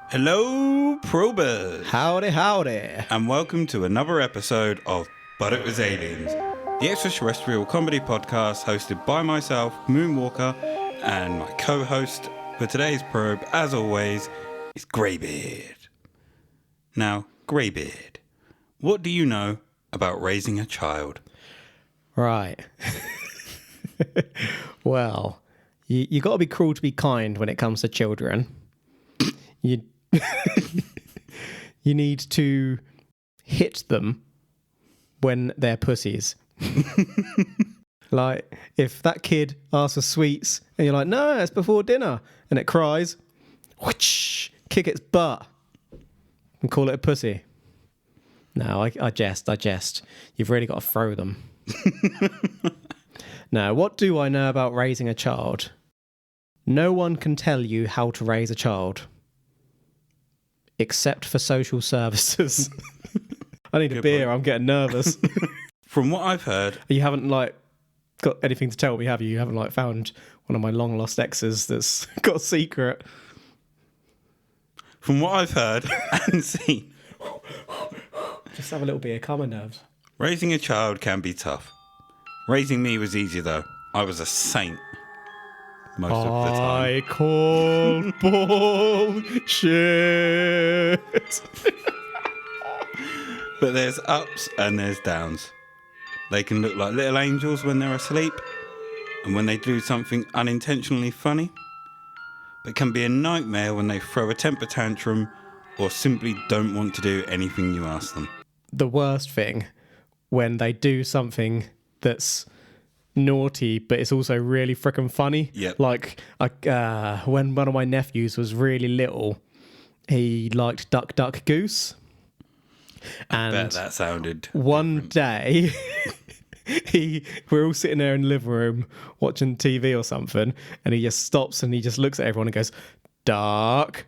Hello, probers. Howdy, howdy. And welcome to another episode of But It Was Aliens, the extraterrestrial comedy podcast hosted by myself, Moonwalker, and my co-host for today's probe, as always, is Greybeard. Now, Greybeard, what do you know about raising a child? Right. Well, you got to be cruel to be kind when it comes to children. You you need to hit them when they're pussies. Like, if that kid asks for sweets and you're like, no, it's before dinner, and it cries, whoosh, kick its butt and call it a pussy. No, I jest. You've really got to throw them. Now, what do I know about raising a child? No one can tell you how to raise a child. Except for social services. I need a beer, point. I'm getting nervous. From what I've heard... You haven't, got anything to tell me, have you? You haven't, found one of my long-lost exes that's got a secret. From what I've heard and seen... Just have a little beer, calm my nerves. Raising a child can be tough. Raising me was easy, though. I was a saint. Most of the time. I call bullshit. But there's ups and there's downs. They can look like little angels when they're asleep, and when they do something unintentionally funny. But can be a nightmare when they throw a temper tantrum or simply don't want to do anything you ask them. The worst thing, when they do something that's naughty, but it's also really freaking funny. Yep. Like, when one of my nephews was really little, he liked Duck, Duck, Goose. And I bet that sounded one day, we're all sitting there in the living room watching TV or something, and he just stops and he just looks at everyone and goes, Duck,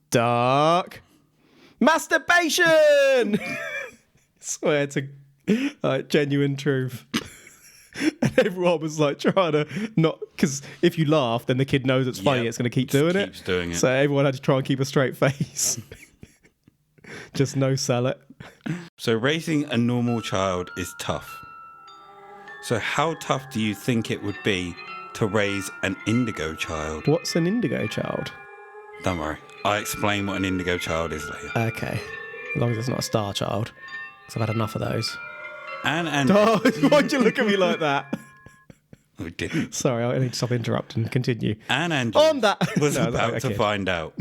Duck, masturbation! Swear to genuine truth. And everyone was trying to not, because if you laugh, then the kid knows it's funny. It's going to keep doing it. So everyone had to try and keep a straight face. Just no sell it. So raising a normal child is tough. So how tough do you think it would be to raise an indigo child? What's an indigo child? Don't worry. I'll explain what an indigo child is later. Okay. As long as it's not a star child. Because I've had enough of those. And oh, why'd you look at me like that? We didn't. Sorry, I need to stop interrupting. Continue. And Andrew on that was about to find out.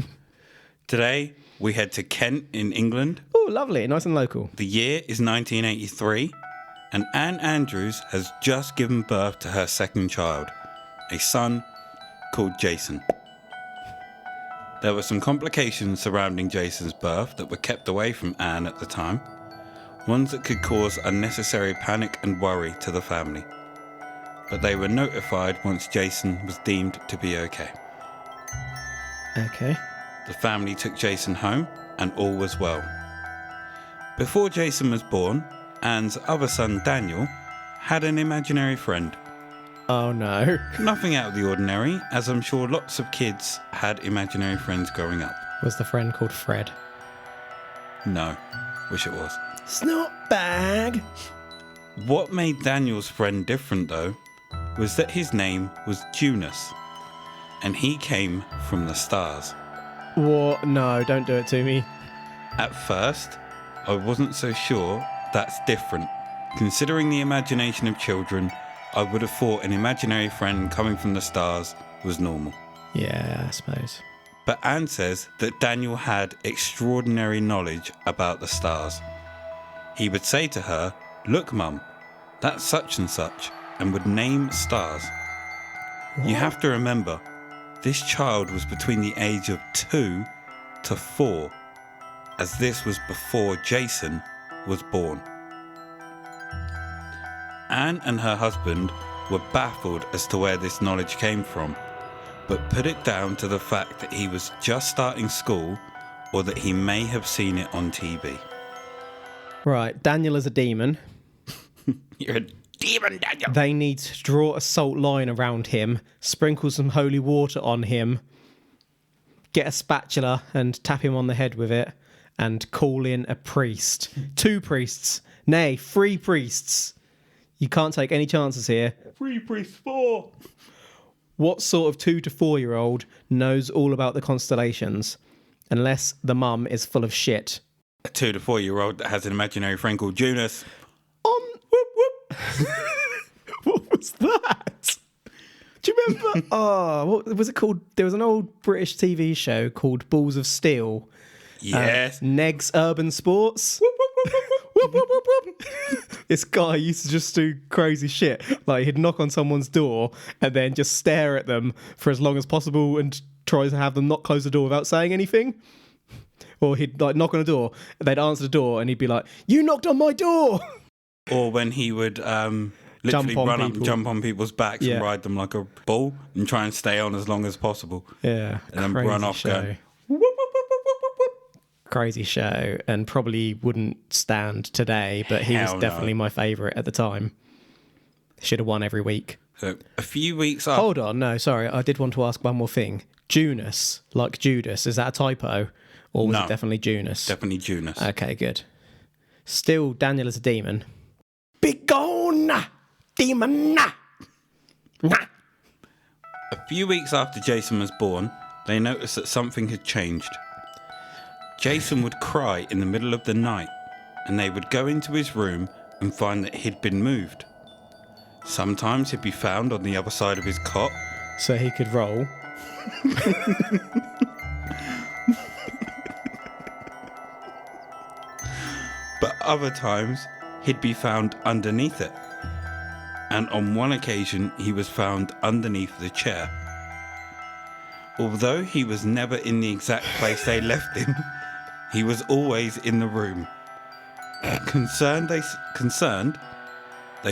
Today, we head to Kent in England. Oh, lovely. Nice and local. The year is 1983, and Anne Andrews has just given birth to her second child, a son called Jason. There were some complications surrounding Jason's birth that were kept away from Anne at the time. Ones that could cause unnecessary panic and worry to the family. But they were notified once Jason was deemed to be okay. Okay. The family took Jason home and all was well. Before Jason was born, Anne's other son Daniel had an imaginary friend. Oh no. Nothing out of the ordinary, as I'm sure lots of kids had imaginary friends growing up. Was the friend called Fred? No, wish it was. Snot bag. What made Daniel's friend different, though, was that his name was Junas, and he came from the stars. What? No, don't do it to me. At first, I wasn't so sure that's different. Considering the imagination of children, I would have thought an imaginary friend coming from the stars was normal. Yeah, I suppose. But Anne says that Daniel had extraordinary knowledge about the stars. He would say to her, "Look, Mum, that's such and such," and would name stars. What? You have to remember, this child was between the age of 2 to 4, as this was before Jason was born. Anne and her husband were baffled as to where this knowledge came from, but put it down to the fact that he was just starting school or that he may have seen it on TV. Right, Daniel is a demon. You're a demon, Daniel. They need to draw a salt line around him, sprinkle some holy water on him, get a spatula and tap him on the head with it and call in a priest. 2 priests. Nay, 3 priests. You can't take any chances here. 3 priests, 4. What sort of 2 to 4-year-old knows all about the constellations? Unless the mum is full of shit. A 2 to 4-year-old that has an imaginary friend called Junas. Whoop, whoop. What was that? Do you remember? What was it called? There was an old British TV show called Balls of Steel. Yes. Negs Urban Sports. Whoop, whoop, whoop, whoop, whoop, whoop, whoop. This guy used to just do crazy shit. Like he'd knock on someone's door and then just stare at them for as long as possible and try to have them not close the door without saying anything. Or he'd like knock on a door, and they'd answer the door, and he'd be like, "You knocked on my door." Or when he would literally run up and jump on people's backs and ride them like a bull and try and stay on as long as possible. Yeah, and then run off going. Crazy show, and probably wouldn't stand today, but he was definitely my favourite at the time. Should have won every week. So a few weeks after. Hold on, no, sorry, I did want to ask one more thing. Junas, like Judas, is that a typo? Or was it definitely Junas? Definitely Junas. Okay, good. Still, Daniel is a demon. Begone, demon! Nah. A few weeks after Jason was born, they noticed that something had changed. Jason would cry in the middle of the night, and they would go into his room and find that he'd been moved. Sometimes he'd be found on the other side of his cot. So he could roll. But other times, he'd be found underneath it. And on one occasion, he was found underneath the chair. Although he was never in the exact place they left him, he was always in the room. Concerned, they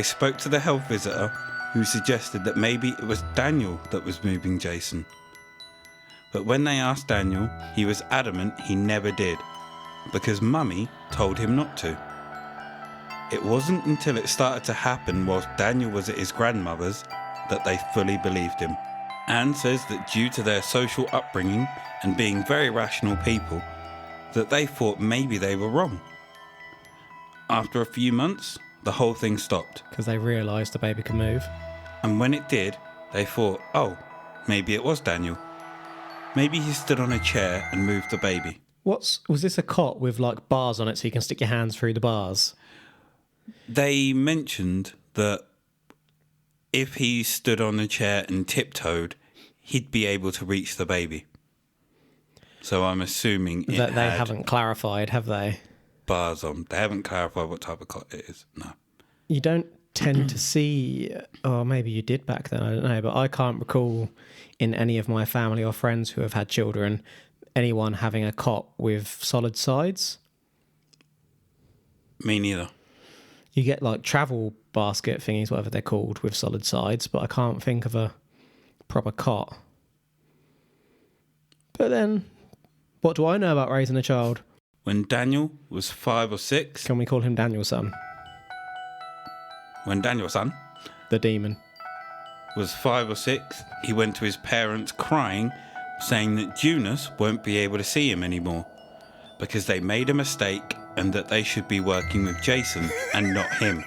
spoke to the health visitor, who suggested that maybe it was Daniel that was moving Jason. But when they asked Daniel, he was adamant he never did, because Mummy told him not to. It wasn't until it started to happen whilst Daniel was at his grandmother's that they fully believed him. Anne says that due to their social upbringing and being very rational people, that they thought maybe they were wrong. After a few months, the whole thing stopped. Because they realised the baby could move. And when it did, they thought, oh, maybe it was Daniel. Maybe he stood on a chair and moved the baby. Was this a cot with like bars on it so you can stick your hands through the bars? They mentioned that if he stood on a chair and tiptoed, he'd be able to reach the baby. So I'm assuming that they haven't clarified, have they? Bars on. They haven't clarified what type of cot it is. No. You don't tend to see, or maybe you did back then, I don't know, but I can't recall in any of my family or friends who have had children anyone having a cot with solid sides. Me neither. You get like travel basket thingies, whatever they're called, with solid sides, but I can't think of a proper cot. But then, what do I know about raising a child? When Daniel was 5 or 6... Can we call him Daniel's son? When Daniel's son... The demon. Was 5 or 6, he went to his parents crying, saying that Junas won't be able to see him anymore because they made a mistake and that they should be working with Jason and not him.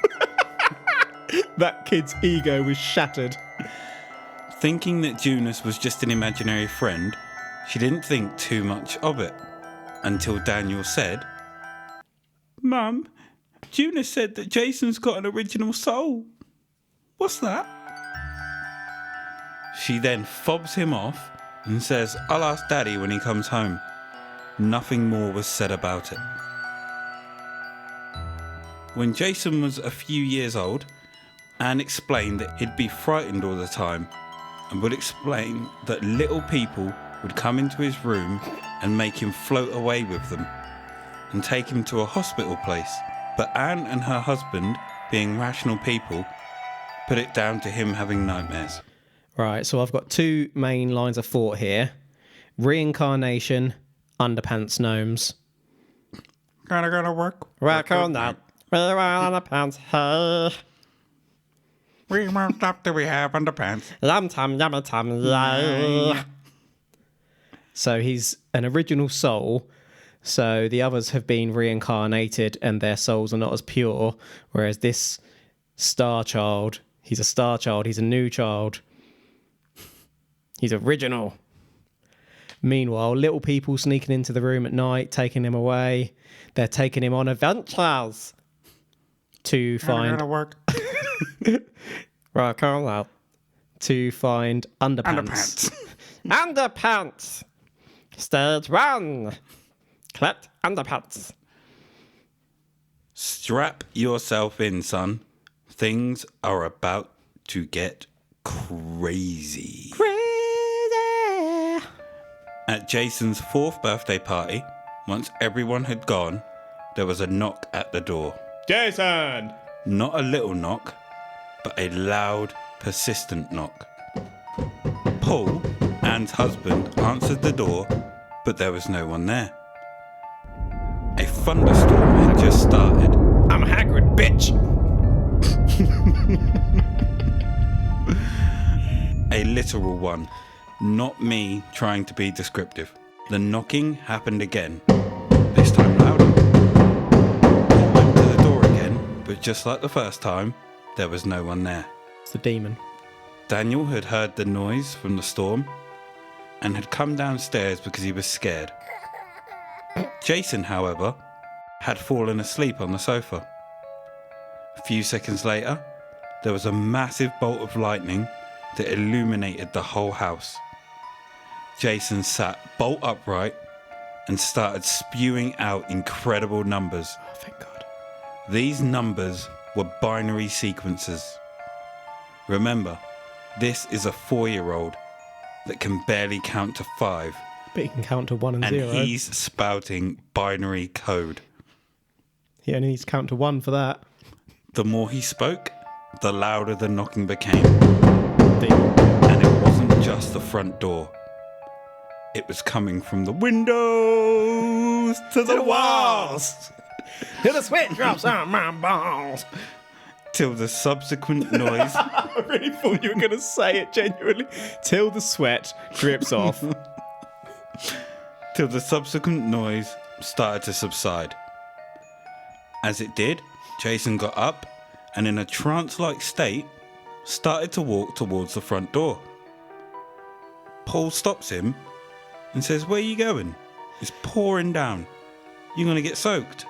That kid's ego was shattered. Thinking that Junas was just an imaginary friend, she didn't think too much of it until Daniel said, "Mum, Junas said that Jason's got an original soul. What's that?" She then fobs him off and says, "I'll ask Daddy when he comes home." Nothing more was said about it. When Jason was a few years old, Anne explained that he'd be frightened all the time and would explain that little people would come into his room and make him float away with them and take him to a hospital place. But Anne and her husband, being rational people, put it down to him having nightmares. Right, so I've got 2 main lines of thought here. Reincarnation, underpants gnomes. Gonna work. Work on that. Underpants, hey. We won't stop till we have underpants. Yum tum, yum tum, yeah. So he's an original soul. So the others have been reincarnated and their souls are not as pure. Whereas this star child, he's a star child. He's a new child. He's original. Meanwhile, little people sneaking into the room at night, taking him away. They're taking him on adventures to find... Right, come on. To find underpants. Underpants! Stage 1. Collect underpants. Strap yourself in, son. Things are about to get crazy. At Jason's 4th birthday party, once everyone had gone, there was a knock at the door. Jason! Not a little knock, but a loud, persistent knock. Paul, Anne's husband, answered the door, but there was no one there. A thunderstorm had just started. I'm Hagrid, bitch! A literal one. Not me trying to be descriptive. The knocking happened again, this time louder. Paul went to the door again, but just like the first time, there was no one there. It's the demon. Daniel had heard the noise from the storm and had come downstairs because he was scared. Jason, however, had fallen asleep on the sofa. A few seconds later, there was a massive bolt of lightning that illuminated the whole house. Jason sat bolt upright and started spewing out incredible numbers. Oh, thank God. These numbers were binary sequences. Remember, this is a 4-year-old that can barely count to 5. But he can count to 1 and 0. And he's spouting binary code. He only needs to count to 1 for that. The more he spoke, the louder the knocking became. And it wasn't just the front door. It was coming from the windows to the walls. Till the sweat drops on my balls. Till the subsequent noise... I really thought you were going to say it genuinely. Till the sweat drips off. Till the subsequent noise started to subside. As it did, Jason got up and in a trance-like state started to walk towards the front door. Paul stops him and says, "Where are you going? It's pouring down. You're going to get soaked."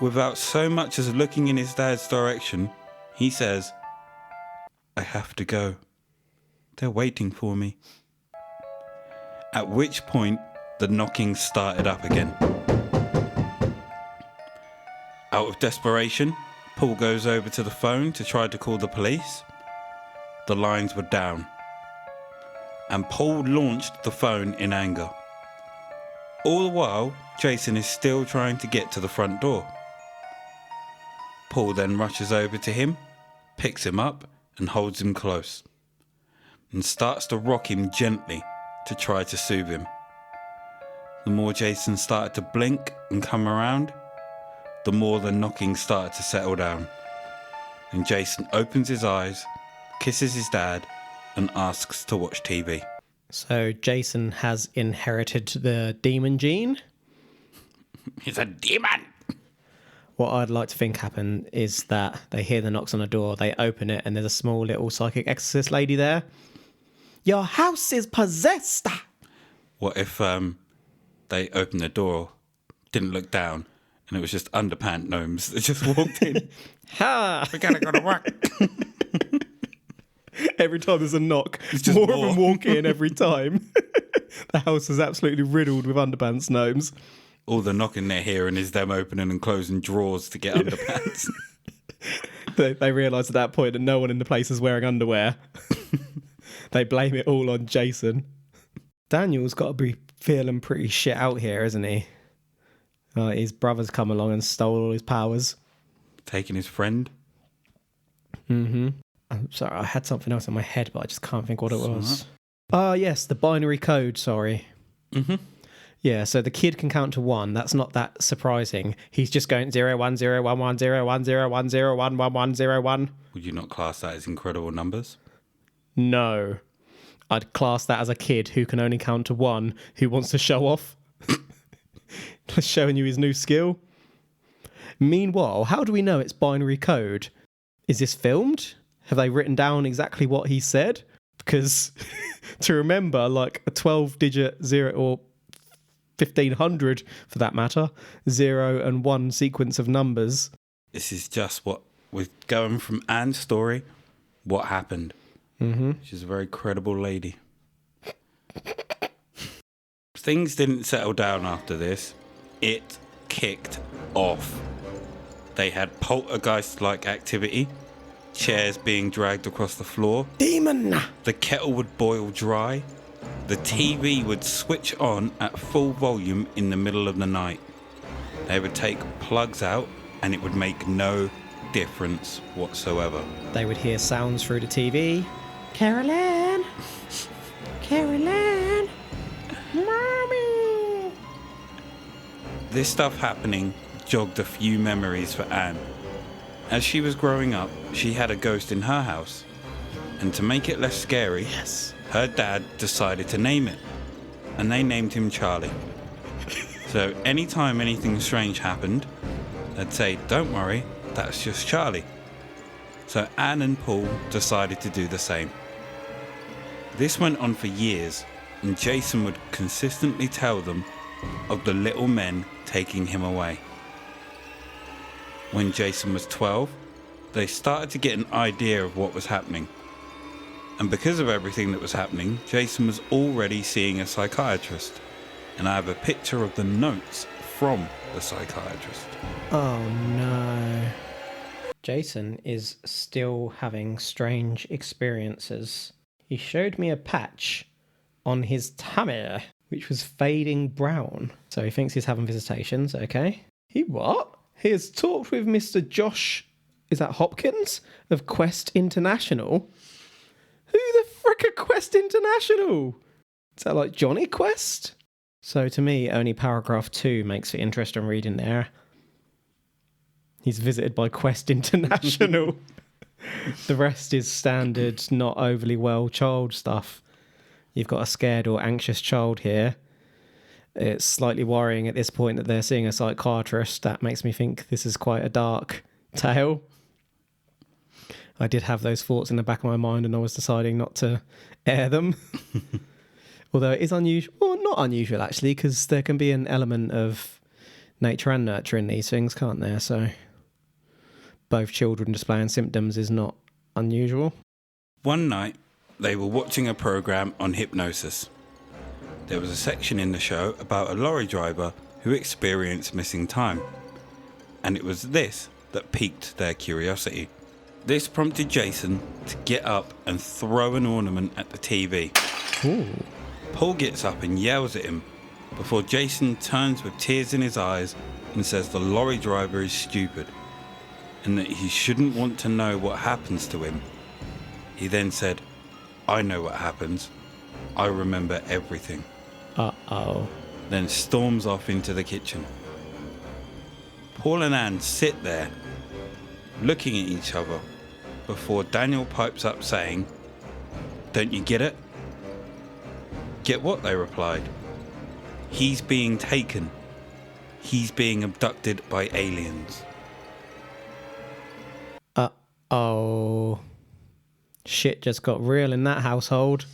Without so much as looking in his dad's direction, he says, "I have to go. They're waiting for me." At which point, the knocking started up again. Out of desperation, Paul goes over to the phone to try to call the police. The lines were down. And Paul launched the phone in anger. All the while, Jason is still trying to get to the front door. Paul then rushes over to him, picks him up and holds him close, and starts to rock him gently to try to soothe him. The more Jason started to blink and come around, the more the knocking started to settle down. And Jason opens his eyes, kisses his dad, and asks to watch TV. So Jason has inherited the demon gene. He's a demon! What I'd like to think happened is that they hear the knocks on the door, they open it, and there's a small little psychic exorcist lady there. Your house is possessed! What if they opened the door, didn't look down, and it was just underpant gnomes that just walked in? Ha! We gotta go to work. Every time there's a knock, more of them walk in every time. The house is absolutely riddled with underpants gnomes. All the knocking they're hearing is them opening and closing drawers to get underpants. They realise at that point that no one in the place is wearing underwear. They blame it all on Jason. Daniel's got to be feeling pretty shit out here, isn't he? His brother's come along and stole all his powers. Taking his friend. Mm-hmm. I'm sorry, I had something else in my head, but I just can't think what it was. Yes, the binary code, sorry. Mm-hmm. Yeah, so the kid can count to 1. That's not that surprising. He's just going 0, 1, 0, 1, 1, 0, 1, 0, 1, 0, 1, 1, 1, 0, 1. Would you not class that as incredible numbers? No. I'd class that as a kid who can only count to 1, who wants to show off. Showing you his new skill. Meanwhile, how do we know it's binary code? Is this filmed? Have they written down exactly what he said? Because to remember, like a 12-digit 0 or 1500 for that matter, 0 and 1 sequence of numbers. This is just what we're going from Anne's story, what happened. Mm-hmm. She's a very credible lady. Things didn't settle down after this. It kicked off. They had poltergeist-like activity, chairs being dragged across the floor. Demon! The kettle would boil dry. The TV would switch on at full volume in the middle of the night. They would take plugs out and it would make no difference whatsoever. They would hear sounds through the TV. Carolyn! Carolyn! Mommy! This stuff happening jogged a few memories for Anne. As she was growing up, she had a ghost in her house. And to make it less scary, her dad decided to name it. And they named him Charlie. So anytime anything strange happened, they'd say, "Don't worry, that's just Charlie." So Anne and Paul decided to do the same. This went on for years, and Jason would consistently tell them of the little men taking him away. When Jason was 12, they started to get an idea of what was happening. And because of everything that was happening, Jason was already seeing a psychiatrist. And I have a picture of the notes from the psychiatrist. Oh no. Jason is still having strange experiences. He showed me a patch on his tummy, which was fading brown. So he thinks he's having visitations, okay. He what? He has talked with Mr. Josh, is that Hopkins, of Quest International? Who the frick are Quest International? Is that like Johnny Quest? So to me, only paragraph 2 makes for interesting reading there. He's visited by Quest International. The rest is standard, not overly well child stuff. You've got a scared or anxious child here. It's slightly worrying at this point that they're seeing a psychiatrist. That makes me think this is quite a dark tale. I did have those thoughts in the back of my mind and I was deciding not to air them. Although it is unusual, well, not unusual actually, because there can be an element of nature and nurture in these things, can't there? So both children displaying symptoms is not unusual. One night, they were watching a program on hypnosis. There was a section in the show about a lorry driver who experienced missing time. And it was this that piqued their curiosity. This prompted Jason to get up and throw an ornament at the TV. Ooh. Paul gets up and yells at him before Jason turns with tears in his eyes and says the lorry driver is stupid and that he shouldn't want to know what happens to him. He then said, "I know what happens. I remember everything." Uh-oh. Then storms off into the kitchen. Paul and Anne sit there, looking at each other, before Daniel pipes up saying, "Don't you get it?" "Get what?" they replied. "He's being taken. He's being abducted by aliens." Uh-oh. Shit just got real in that household.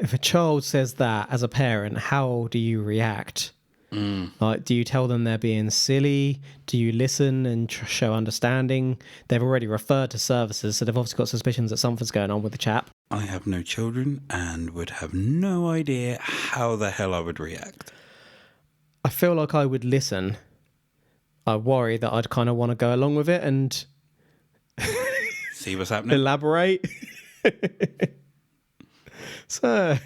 If a child says that as a parent, how do you react? Like, do you tell them they're being silly? Do you listen and show understanding? They've already referred to services, so they've obviously got suspicions that something's going on with the chap. I have no children and would have no idea how the hell I would react. I feel like I would listen. I worry that I'd kind of want to go along with it and see what's happening. Elaborate. So,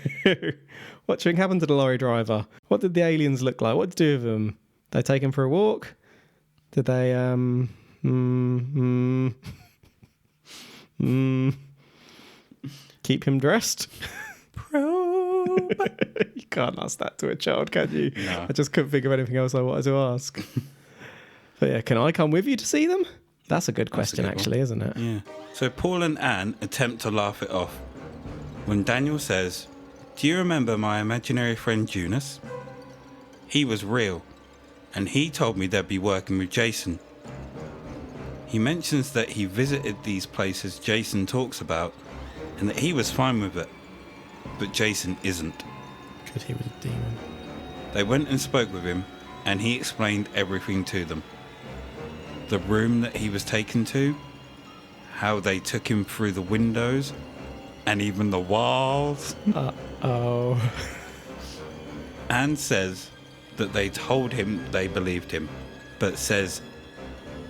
what do you think happened to the lorry driver? What did the aliens look like? What did you do with them? Did they take him for a walk? Did they, keep him dressed? You can't ask that to a child, can you? No. I just couldn't think of anything else I wanted to ask. But yeah, can I come with you to see them? That's a good question, actually, isn't it? Yeah. So Paul and Anne attempt to laugh it off. when Daniel says, "Do you remember my imaginary friend Junas? He was real, and he told me they'd be working with Jason." He mentions that he visited these places Jason talks about and that he was fine with it, but Jason isn't. Because he was a demon. They went and spoke with him, and he explained everything to them. The room that he was taken to, how they took him through the windows, and even the walls. Uh-oh. Anne says that they told him they believed him, but says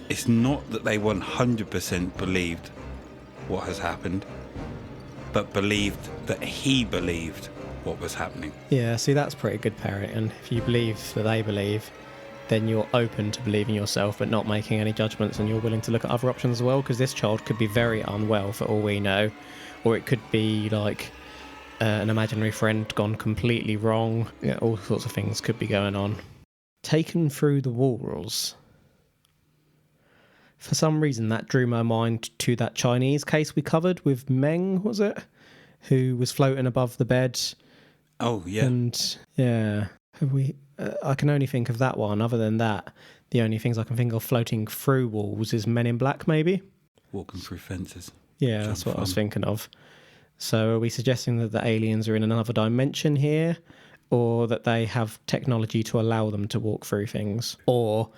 it's not that they 100% believed what has happened, but believed that he believed what was happening. Yeah, see, that's pretty good parenting. If you believe that they believe, then you're open to believing yourself but not making any judgments, and you're willing to look at other options as well, because this child could be very unwell for all we know, or it could be like an imaginary friend gone completely wrong. Yeah, all sorts of things could be going on. Taken through the walls. For some reason, that drew my mind to that Chinese case we covered with Meng, was it? Who was floating above the bed. Oh, yeah. And, yeah, have we... I can only think of that one. Other than that, the only things I can think of floating through walls is Men in Black, maybe? Walking through fences. Yeah, that's what I was thinking of. So are we suggesting that the aliens are in another dimension here? Or that they have technology to allow them to walk through things? Or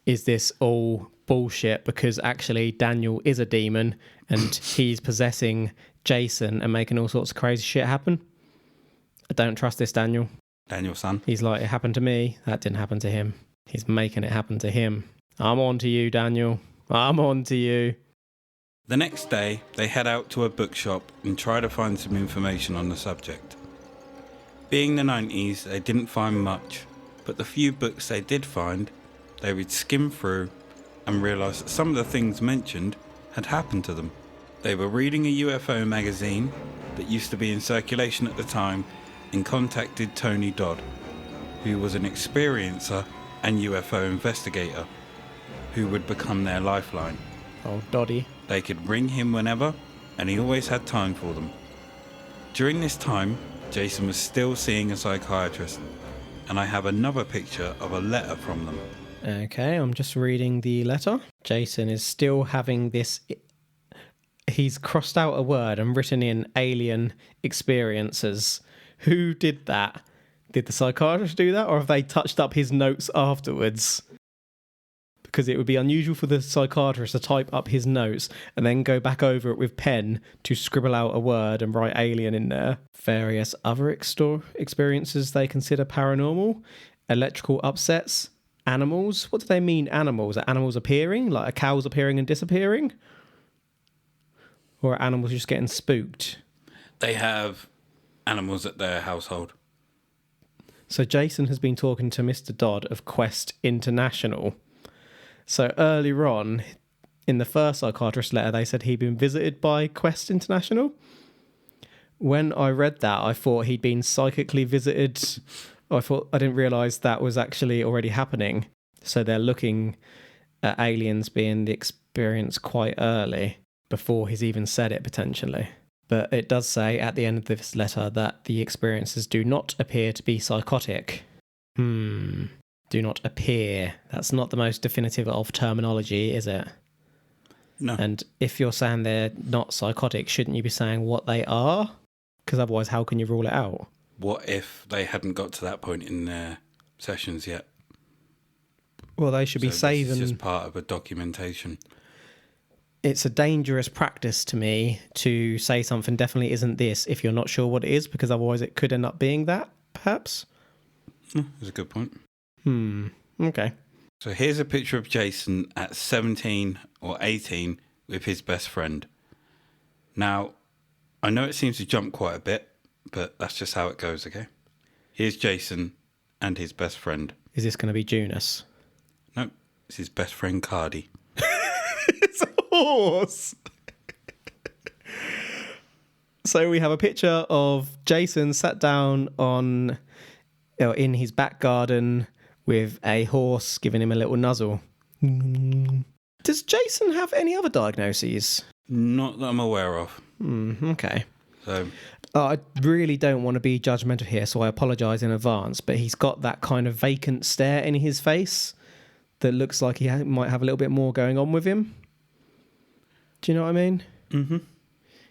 is this all bullshit because actually Daniel is a demon and he's possessing Jason and making all sorts of crazy shit happen? I don't trust this Daniel. Daniel's son. He's like, it happened to me. That didn't happen to him. He's making it happen to him. I'm on to you, Daniel. I'm on to you. The next day, they head out to a bookshop and try to find some information on the subject. Being the 90s, they didn't find much, but the few books they did find, they would skim through and realise that some of the things mentioned had happened to them. They were reading a UFO magazine that used to be in circulation at the time and contacted Tony Dodd, who was an experiencer and UFO investigator, who would become their lifeline. Oh, Doddy. They could ring him whenever, and he always had time for them. During this time, Jason was still seeing a psychiatrist, and I have another picture of a letter from them. Okay, I'm just reading the letter. Jason is still having this... He's crossed out a word and written in alien experiences. Who did that? Did the psychiatrist do that, or have they touched up his notes afterwards? Because it would be unusual for the psychiatrist to type up his notes and then go back over it with pen to scribble out a word and write alien in there. Various other experiences they consider paranormal. Electrical upsets. Animals. What do they mean, animals? Are animals appearing? Like a cow's appearing and disappearing? Or are animals just getting spooked? They have animals at their household. So Jason has been talking to Mr. Dodd of Quest International. So earlier on, in the first psychiatrist letter, they said he'd been visited by Quest International. When I read that, I thought he'd been psychically visited. I didn't realise that was actually already happening. So they're looking at aliens being the experience quite early, before he's even said it, potentially. But it does say at the end of this letter that the experiences do not appear to be psychotic. Do not appear. That's not the most definitive of terminology, is it? No. And if you're saying they're not psychotic, shouldn't you be saying what they are? Because otherwise, how can you rule it out? What if they hadn't got to that point in their sessions yet? Well, they should be saving... This is just part of a documentation. It's a dangerous practice to me to say something definitely isn't this if you're not sure what it is, because otherwise it could end up being that, perhaps? That's a good point. Okay. So here's a picture of Jason at 17 or 18 with his best friend. Now, I know it seems to jump quite a bit, but that's just how it goes, okay? Here's Jason and his best friend. Is this going to be Junas? No, it's his best friend Cardi. It's a horse! So we have a picture of Jason sat down in his back garden with a horse giving him a little nuzzle. Does Jason have any other diagnoses? Not that I'm aware of. Okay. So I really don't want to be judgmental here, so I apologise in advance, but he's got that kind of vacant stare in his face that looks like he might have a little bit more going on with him. Do you know what I mean? Mm-hmm.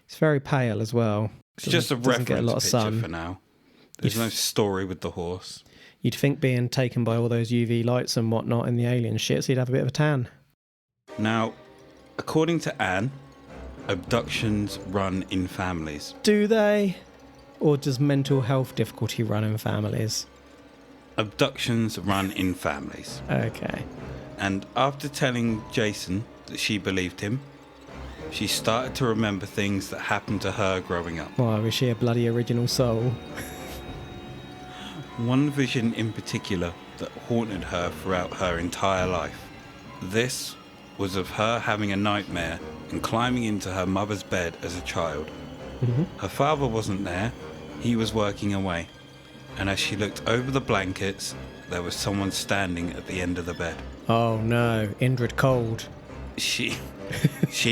He's very pale as well. It's just a reference picture for now. There's no story with the horse. You'd think being taken by all those UV lights and whatnot in the alien shit, so he'd have a bit of a tan. Now, according to Anne, abductions run in families. Do they? Or does mental health difficulty run in families? Abductions run in families. Okay. And after telling Jason that she believed him, she started to remember things that happened to her growing up. Why, was she a bloody original soul? One vision in particular that haunted her throughout her entire life. This was of her having a nightmare and climbing into her mother's bed as a child. Mm-hmm. Her father wasn't there, he was working away. And as she looked over the blankets, there was someone standing at the end of the bed. Oh no, Indrid Cold. She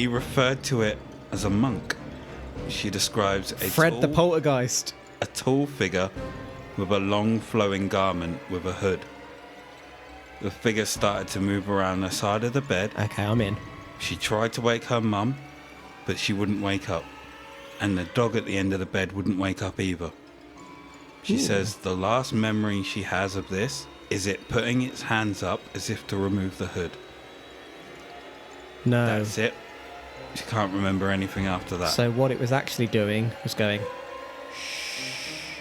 referred to it as a monk. She describes Fred the Poltergeist. A tall figure with a long flowing garment with a hood. The figure started to move around the side of the bed. Okay, I'm in. She tried to wake her mum, but she wouldn't wake up. And the dog at the end of the bed wouldn't wake up either. She says the last memory she has of this is it putting its hands up as if to remove the hood. No. That's it. She can't remember anything after that. So what it was actually doing was going, shh.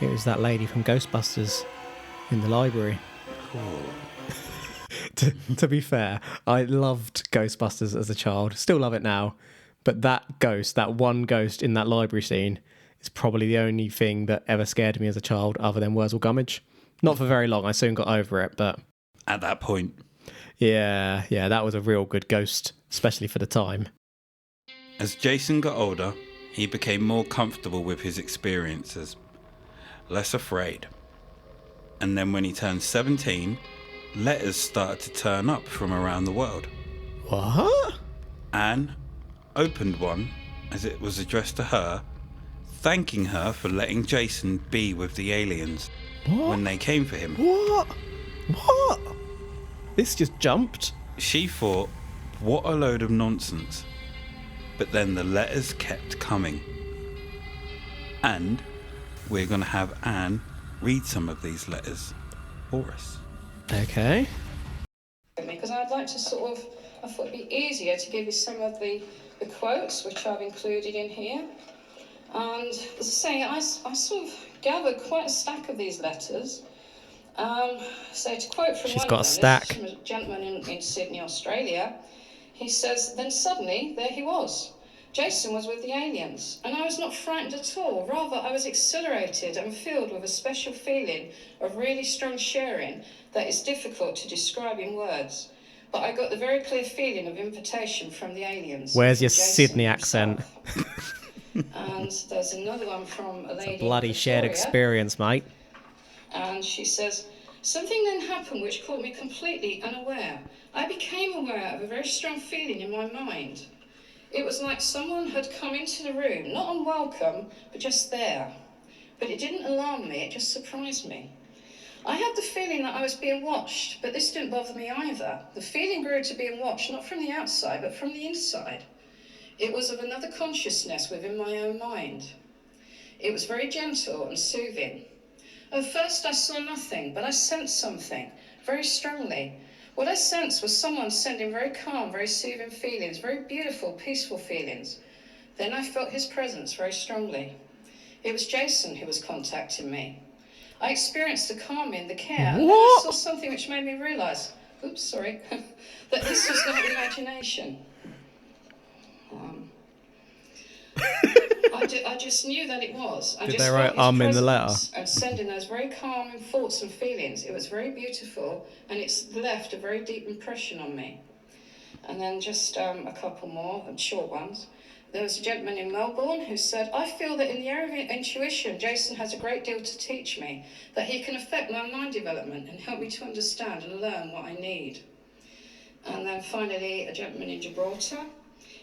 It was that lady from Ghostbusters in the library. To be fair, I loved Ghostbusters as a child. Still love it now. But that ghost, that one ghost in that library scene, is probably the only thing that ever scared me as a child other than Wurzel Gummidge. Not for very long. I soon got over it, but... At that point. Yeah, that was a real good ghost, especially for the time. As Jason got older, he became more comfortable with his experiences, less afraid. And then when he turned 17, letters started to turn up from around the world. What? Anne opened one as it was addressed to her, thanking her for letting Jason be with the aliens when they came for him. What? This just jumped. She thought, what a load of nonsense. But then the letters kept coming. And we're going to have Anne read some of these letters for us. Okay. Because I'd like to I thought it'd be easier to give you some of the quotes which I've included in here. And as I say, I sort of gathered quite a stack of these letters. So to quote from She's one got of a them, stack. this is from a gentleman in Sydney, Australia. He says, then suddenly there he was. Jason was with the aliens, and I was not frightened at all. Rather, I was exhilarated and filled with a special feeling of really strong sharing that is difficult to describe in words. But I got the very clear feeling of invitation from the aliens. Where's your Jason Sydney himself. accent? And there's another one from a lady. It's a bloody shared experience, mate. And she says, something then happened which caught me completely unaware. I became aware of a very strong feeling in my mind. It was like someone had come into the room, not unwelcome, but just there. But it didn't alarm me, it just surprised me. I had the feeling that I was being watched, but this didn't bother me either. The feeling grew to being watched, not from the outside, but from the inside. It was of another consciousness within my own mind. It was very gentle and soothing. At first I saw nothing, but I sensed something, very strongly. What I sensed was someone sending very calm, very soothing feelings, very beautiful, peaceful feelings. Then I felt his presence very strongly. It was Jason who was contacting me. I experienced the calming, the care, and then I saw something which made me realise, that this was not imagination. I just knew that it was. Did they write in the letter? And sending those very calming thoughts and feelings. It was very beautiful, and it's left a very deep impression on me. And then just a couple more, short ones. There was a gentleman in Melbourne who said, I feel that in the area of intuition, Jason has a great deal to teach me, that he can affect my mind development and help me to understand and learn what I need. And then finally, a gentleman in Gibraltar.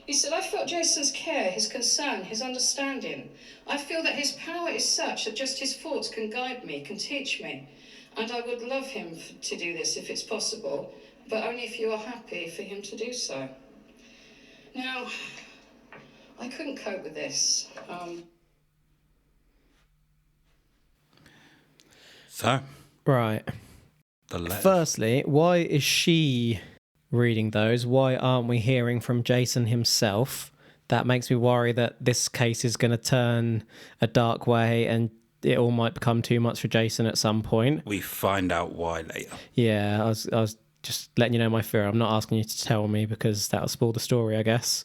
He said, I felt Jason's care, his concern, his understanding. I feel that his power is such that just his thoughts can guide me, can teach me. And I would love him to do this if it's possible, but only if you are happy for him to do so. Now, I couldn't cope with this. Right. Firstly, why is she reading those? Why aren't we hearing from Jason himself? That makes me worry that this case is going to turn a dark way and it all might become too much for Jason at some point. We find out why later. Yeah, I was just letting you know my fear. I'm not asking you to tell me because that'll spoil the story, I guess.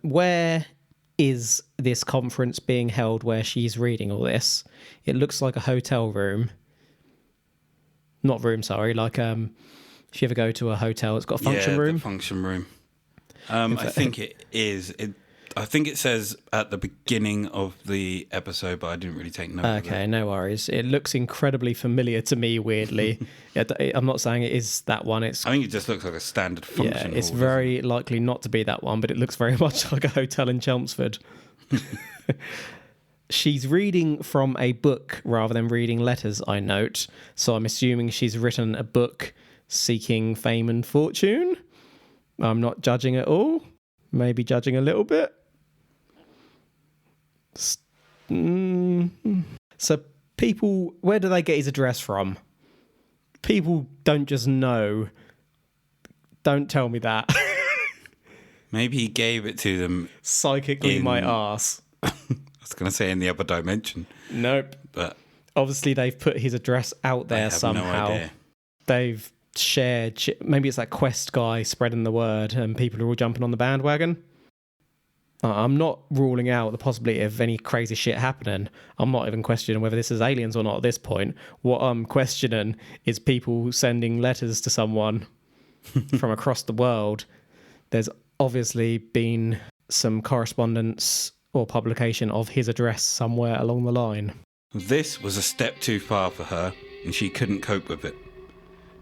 Where is this conference being held where she's reading all this? It looks like a hotel room. Not room, sorry. Like, if you ever go to a hotel, it's got a function room. Yeah, the function room. I think it is. I think it says at the beginning of the episode, but I didn't really take note of it. Okay, no worries. It looks incredibly familiar to me, weirdly. I'm not saying it is that one. I think it just looks like a standard function hall. It's very likely not to be that one, but it looks very much like a hotel in Chelmsford. She's reading from a book rather than reading letters, I note. So I'm assuming she's written a book seeking fame and fortune. I'm not judging at all. Maybe judging a little bit. So people, where do they get his address from? People don't just know. Don't tell me that. Maybe he gave it to them psychically, my arse. I was going to say in the other dimension. Nope. But obviously they've put his address out there somehow. No idea. They've shared, maybe it's that Quest guy spreading the word and people are all jumping on the bandwagon. I'm not ruling out the possibility of any crazy shit happening. I'm not even questioning whether this is aliens or not at this point. What I'm questioning is people sending letters to someone from across the world. There's obviously been some correspondence or publication of his address somewhere along the line. This was a step too far for her, and she couldn't cope with it.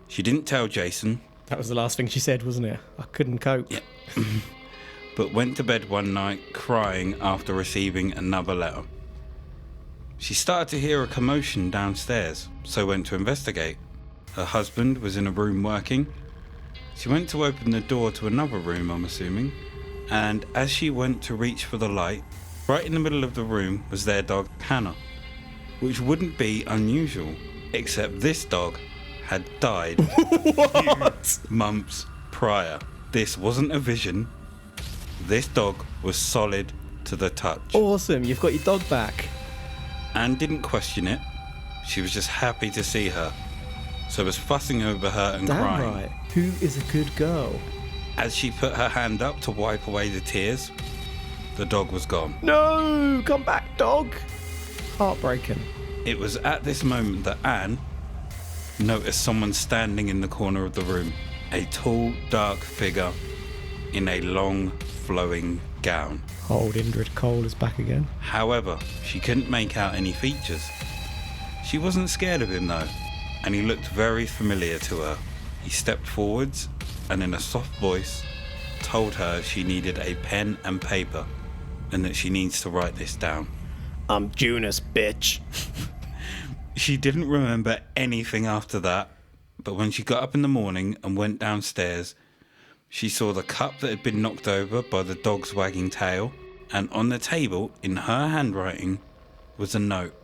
She didn't tell Jason. That was the last thing she said, wasn't it? I couldn't cope. Yeah. But went to bed one night crying after receiving another letter. She started to hear a commotion downstairs, so went to investigate. Her husband was in a room working. She went to open the door to another room, I'm assuming, and as she went to reach for the light, right in the middle of the room was their dog Hannah, which wouldn't be unusual, except this dog had died a few months prior. This wasn't a vision. This dog was solid to the touch. Awesome, you've got your dog back. Anne didn't question it. She was just happy to see her. So was fussing over her and crying. Damn right. Who is a good girl? As she put her hand up to wipe away the tears, the dog was gone. No! Come back, dog! Heartbreaking. It was at this moment that Anne noticed someone standing in the corner of the room. A tall, dark figure in a long, flowing gown. Old Indrid Cole is back again. However, she couldn't make out any features. She wasn't scared of him though, and he looked very familiar to her. He stepped forwards and in a soft voice told her she needed a pen and paper and that she needs to write this down. I'm Junas, bitch. She didn't remember anything after that, but when she got up in the morning and went downstairs, she saw the cup that had been knocked over by the dog's wagging tail, and on the table, in her handwriting, was a note.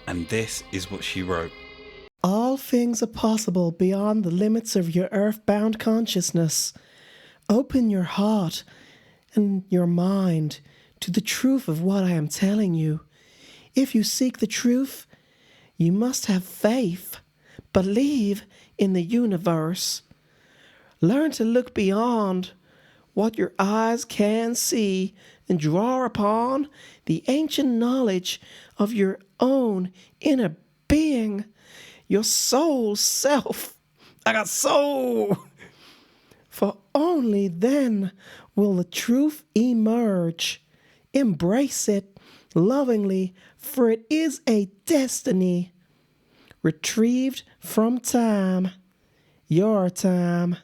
And this is what she wrote. All things are possible beyond the limits of your earthbound consciousness. Open your heart and your mind to the truth of what I am telling you. If you seek the truth, you must have faith. Believe in the universe. Learn to look beyond what your eyes can see and draw upon the ancient knowledge of your own inner being, your soul self. I got soul. For only then will the truth emerge. Embrace it lovingly, for it is a destiny retrieved from time, your time.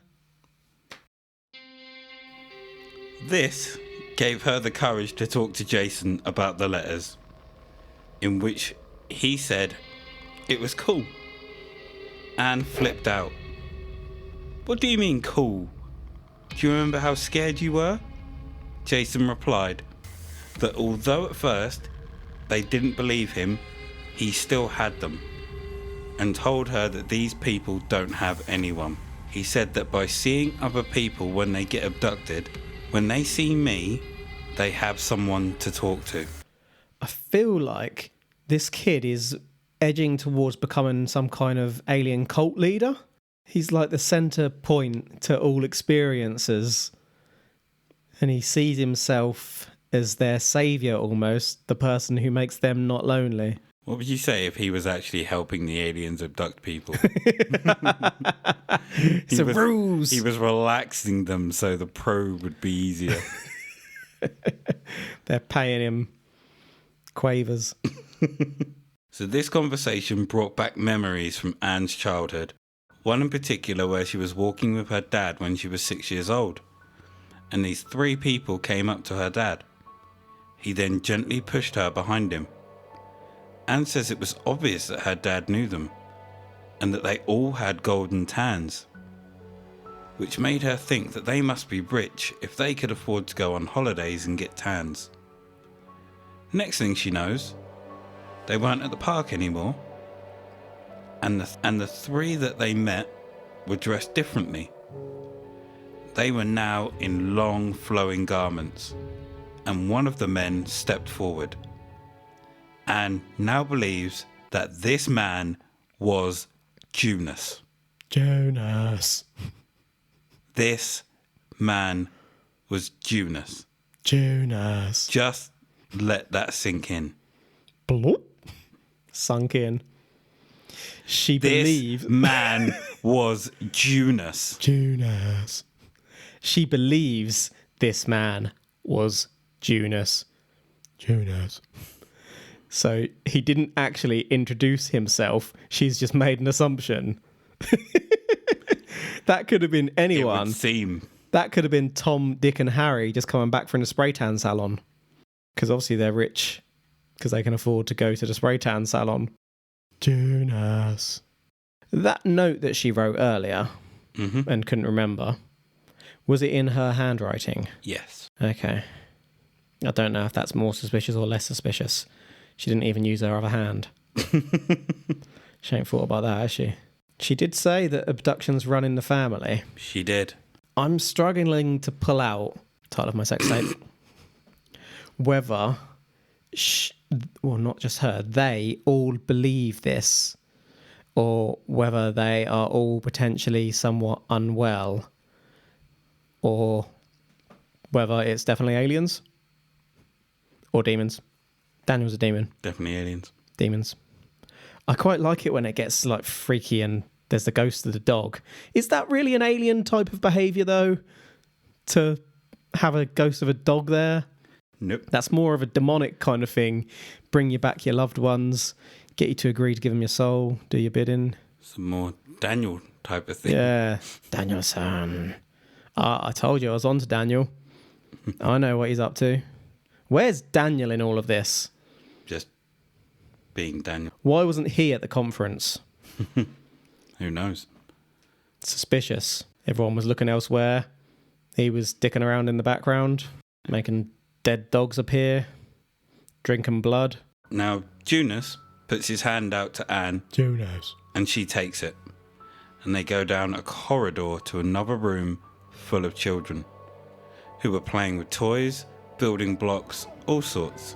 This gave her the courage to talk to Jason about the letters, in which he said it was cool. Anne flipped out. What do you mean cool? Do you remember how scared you were? Jason replied that although at first they didn't believe him, he still had them, and told her that these people don't have anyone. He said that by seeing other people when they get abducted, when they see me, they have someone to talk to. I feel like this kid is edging towards becoming some kind of alien cult leader. He's like the centre point to all experiences. And he sees himself as their saviour almost, the person who makes them not lonely. What would you say if he was actually helping the aliens abduct people? It's a ruse. He was relaxing them so the probe would be easier. They're paying him quavers. So this conversation brought back memories from Anne's childhood. One in particular where she was walking with her dad when she was 6 years old. And these 3 people came up to her dad. He then gently pushed her behind him. Anne says it was obvious that her dad knew them, and that they all had golden tans, which made her think that they must be rich if they could afford to go on holidays and get tans. Next thing she knows, they weren't at the park anymore, and the 3 that they met were dressed differently. They were now in long flowing garments, and one of the men stepped forward. Anne now believes that this man was Junas. Jonas. This man was Junas. Junas. Just let that sink in. Bloop. Sunk in. She believes... This man was Junas. Junas. She believes this man was Junas. Junas. So he didn't actually introduce himself. She's just made an assumption. That could have been anyone. It would seem. That could have been Tom, Dick and Harry just coming back from the spray tan salon. Because obviously they're rich. Because they can afford to go to the spray tan salon. Jonas. That note that she wrote earlier and couldn't remember, was it in her handwriting? Yes. Okay. I don't know if that's more suspicious or less suspicious. She didn't even use her other hand. She ain't thought about that, has she? She did say that abductions run in the family. She did. I'm struggling to pull out, title of my sex tape, whether, well, not just her, they all believe this, or whether they are all potentially somewhat unwell, or whether it's definitely aliens or demons. Daniel's a demon. Definitely aliens. Demons. I quite like it when it gets like freaky and there's the ghost of the dog. Is that really an alien type of behaviour though? To have a ghost of a dog there? Nope. That's more of a demonic kind of thing. Bring you back your loved ones, get you to agree to give them your soul, do your bidding. Some more Daniel type of thing. Yeah. Daniel-san. I told you I was on to Daniel. I know what he's up to. Where's Daniel in all of this? Just being Daniel. Why wasn't he at the conference? Who knows? Suspicious. Everyone was looking elsewhere. He was dicking around in the background, making dead dogs appear, drinking blood. Now, Junas puts his hand out to Anne. Junas. And she takes it. And they go down a corridor to another room full of children who were playing with toys, building blocks, all sorts.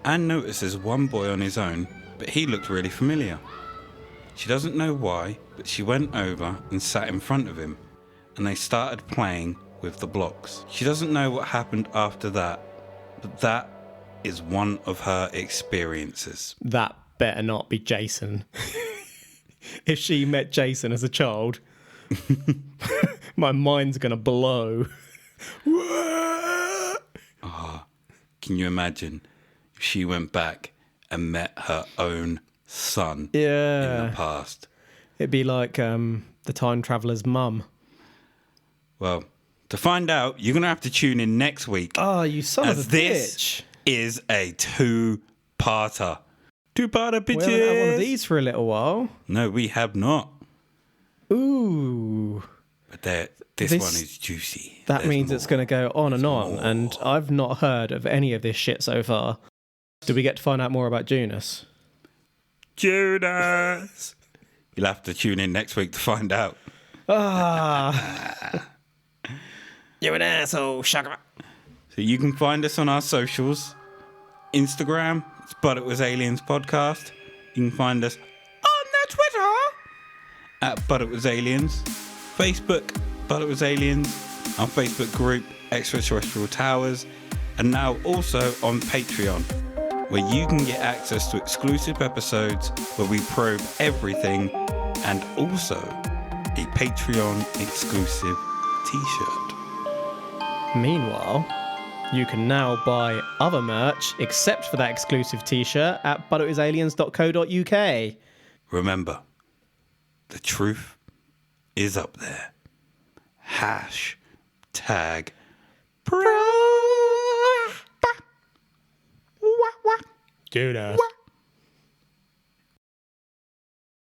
Anne notices one boy on his own, but he looked really familiar. She doesn't know why, but she went over and sat in front of him, and they started playing with the blocks. She doesn't know what happened after that, but that is one of her experiences. That better not be Jason. If she met Jason as a child, my mind's going to blow. Can you imagine if she went back and met her own son in the past? It'd be like the time traveller's mum. Well, To find out, you're going to have to tune in next week. Oh, you son of a this bitch. Is a two-parter. Two-parter, bitches. We haven't had one of these for a little while. No, we have not. Ooh. But this one is juicy. That means it's going to go on and on, and I've not heard of any of this shit so far. Do we get to find out more about Junas? Junas! You'll have to tune in next week to find out. Ah. You're an asshole, sugar. So you can find us on our socials. Instagram, it's But It Was Aliens Podcast. You can find us on the Twitter at But It Was Aliens. Facebook, But It Was Aliens. Our Facebook group, Extraterrestrial Towers. And now also on Patreon, where you can get access to exclusive episodes where we probe everything, and also a Patreon exclusive t-shirt. Meanwhile, you can now buy other merch except for that exclusive t-shirt at butitwasaliens.co.uk. Remember, the truth is up there. #. Judas.